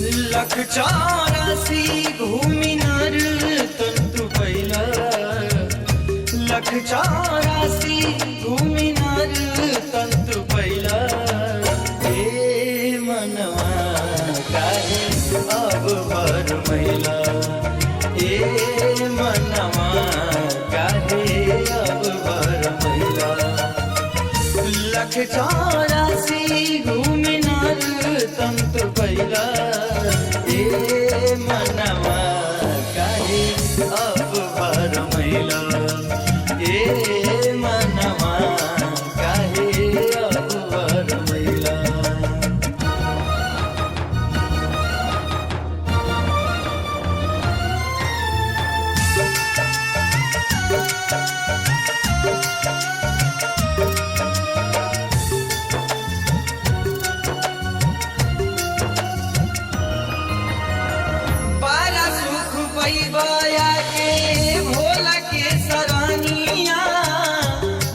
लख 84 घूमि नर तंतु पैला, लख 84 घूमि नर तंतु पैला। ए मनवा काहे अब भर मैला, ए मनवा काहे अब भर मैला। लख 84 घूमि नर तंतु पैला, ए मनवा काहे अब भर मैला, ए मनवा काहे अब भर मैला। पैबाया के भोला के सरानिया,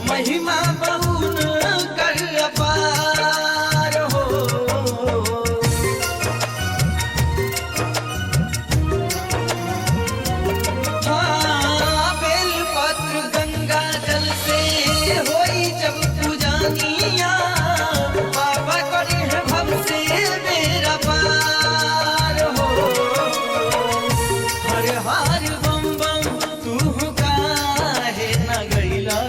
महिमा बहुन कर अपार हो। हाँ, बेलपत्र गंगा जल से होई जब पूजानिया, बाबा करे है भव से बेरा पार हो। हर हर बम बम तू काहे न गइला,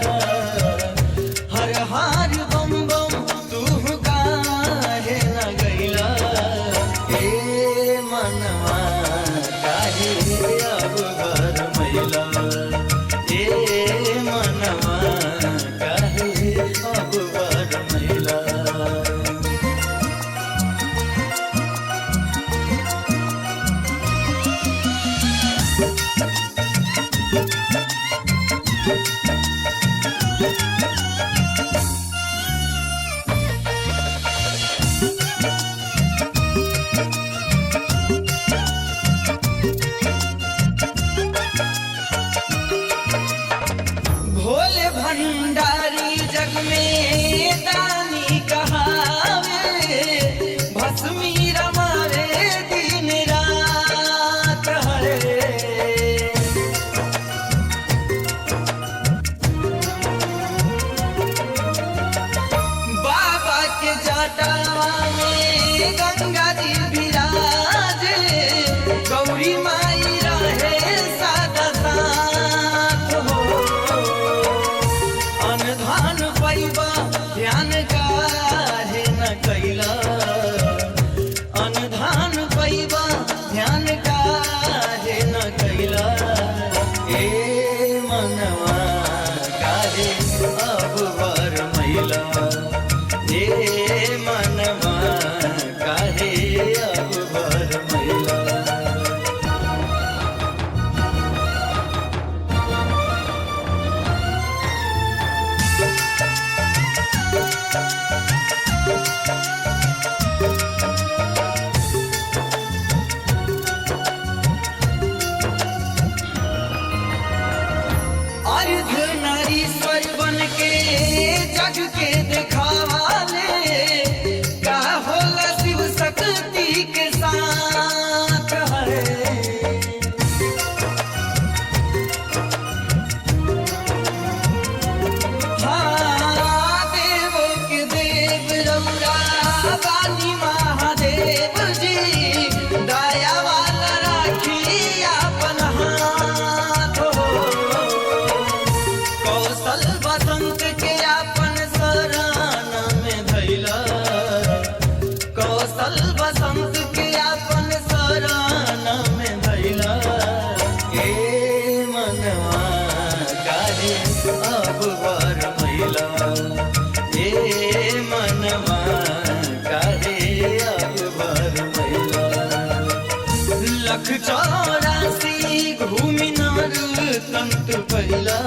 हर हर बम बम तू काहे न गइला। ए मनवा काहे अब भर मैला, ए मनवा काहे अब भर मैला। भोले भंडारी जग में दानी कहावे, भस्मी रमावे दिन रात हरे। बाबा के जटावा में गंगा जी विराजे, गौरी माई रहे सादा साथ हो। अनधान पैबा ध्यान काहे न कैला, अनधान पैबा ध्यान काहे न कैला। ए मनवा काहे अब भर मैला, ए मनवा काहे अब भर मैला। अर्धनारीश्वर बन के जग के दिखावाले, का होला शिव शक्ति के साथ है। हाँ, देवो के देव रौरा वाली महादेव जी, दया वाला राखी अपन हाथ हो। कौशल बसंत के अपन शरण में धैला, कौशल बसंत के अपन शरण में धैला। ए मनवा काहे अब भर मैला, ए मनवा काहे अब भर मैला। लख 84 घूमि नर तंतु पैला,